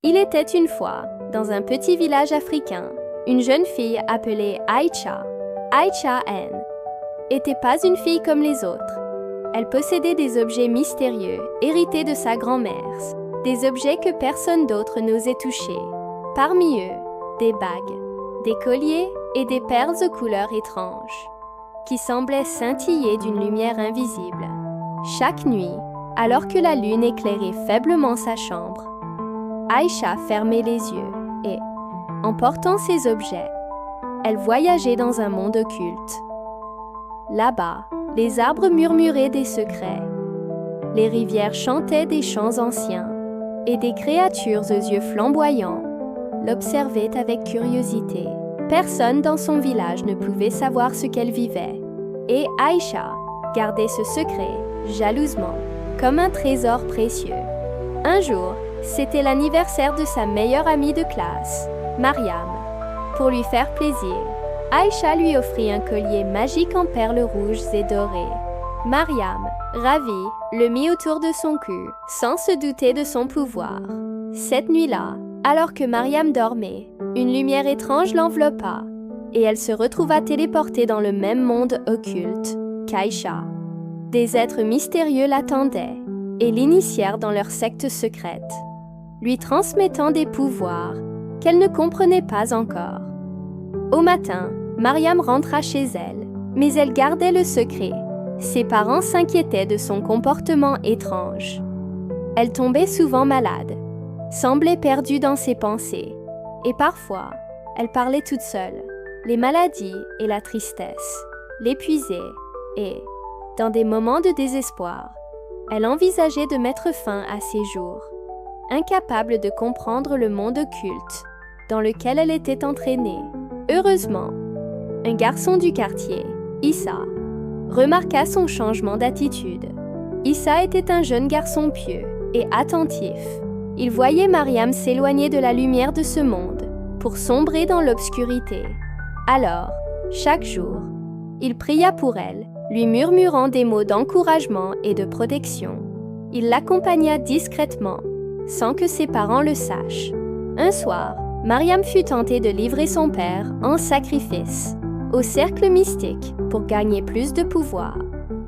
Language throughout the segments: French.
Il était une fois, dans un petit village africain, une jeune fille appelée Aïcha. Aïcha N était pas une fille comme les autres. Elle possédait des objets mystérieux hérités de sa grand-mère, des objets que personne d'autre n'osait toucher. Parmi eux, des bagues, des colliers et des perles aux couleurs étranges, qui semblaient scintiller d'une lumière invisible. Chaque nuit, alors que la lune éclairait faiblement sa chambre, Aïcha fermait les yeux et, en portant ces objets, elle voyageait dans un monde occulte. Là-bas, les arbres murmuraient des secrets, les rivières chantaient des chants anciens, et des créatures aux yeux flamboyants l'observaient avec curiosité. Personne dans son village ne pouvait savoir ce qu'elle vivait, et Aïcha gardait ce secret jalousement, comme un trésor précieux. Un jour, c'était l'anniversaire de sa meilleure amie de classe, Mariam. Pour lui faire plaisir, Aïcha lui offrit un collier magique en perles rouges et dorées. Mariam, ravie, le mit autour de son cou, sans se douter de son pouvoir. Cette nuit-là, alors que Mariam dormait, une lumière étrange l'enveloppa, et elle se retrouva téléportée dans le même monde occulte qu'Aïcha. Des êtres mystérieux l'attendaient et l'initièrent dans leur secte secrète, lui transmettant des pouvoirs qu'elle ne comprenait pas encore. Au matin, Mariam rentra chez elle, mais elle gardait le secret. Ses parents s'inquiétaient de son comportement étrange. Elle tombait souvent malade, semblait perdue dans ses pensées, et parfois, elle parlait toute seule. Les maladies et la tristesse l'épuisaient et, dans des moments de désespoir, elle envisageait de mettre fin à ses jours. Incapable de comprendre le monde occulte dans lequel elle était entraînée. Heureusement, un garçon du quartier, Issa, remarqua son changement d'attitude. Issa était un jeune garçon pieux et attentif. Il voyait Mariam s'éloigner de la lumière de ce monde pour sombrer dans l'obscurité. Alors, chaque jour, il pria pour elle, lui murmurant des mots d'encouragement et de protection. Il l'accompagna discrètement, sans que ses parents le sachent. Un soir, Mariam fut tentée de livrer son père en sacrifice au cercle mystique pour gagner plus de pouvoir.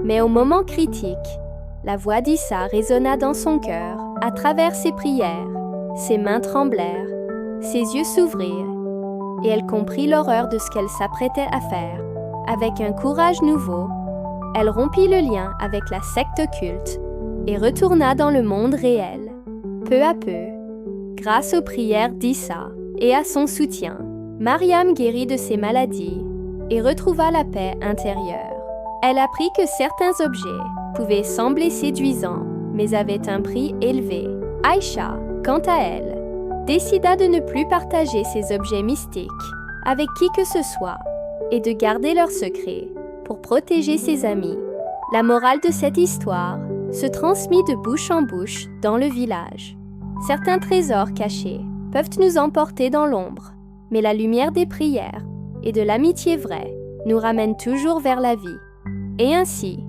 Mais au moment critique, la voix d'Issa résonna dans son cœur à travers ses prières. Ses mains tremblèrent, ses yeux s'ouvrirent, et elle comprit l'horreur de ce qu'elle s'apprêtait à faire. Avec un courage nouveau, elle rompit le lien avec la secte occulte et retourna dans le monde réel. Peu à peu, grâce aux prières d'Issa et à son soutien, Mariam guérit de ses maladies et retrouva la paix intérieure. Elle apprit que certains objets pouvaient sembler séduisants, mais avaient un prix élevé. Aïcha, quant à elle, décida de ne plus partager ces objets mystiques avec qui que ce soit et de garder leur secret pour protéger ses amis. La morale de cette histoire se transmit de bouche en bouche dans le village. Certains trésors cachés peuvent nous emporter dans l'ombre, mais la lumière des prières et de l'amitié vraie nous ramène toujours vers la vie. Et ainsi,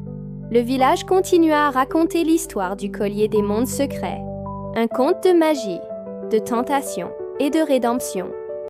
le village continua à raconter l'histoire du collier des mondes secrets, un conte de magie, de tentation et de rédemption.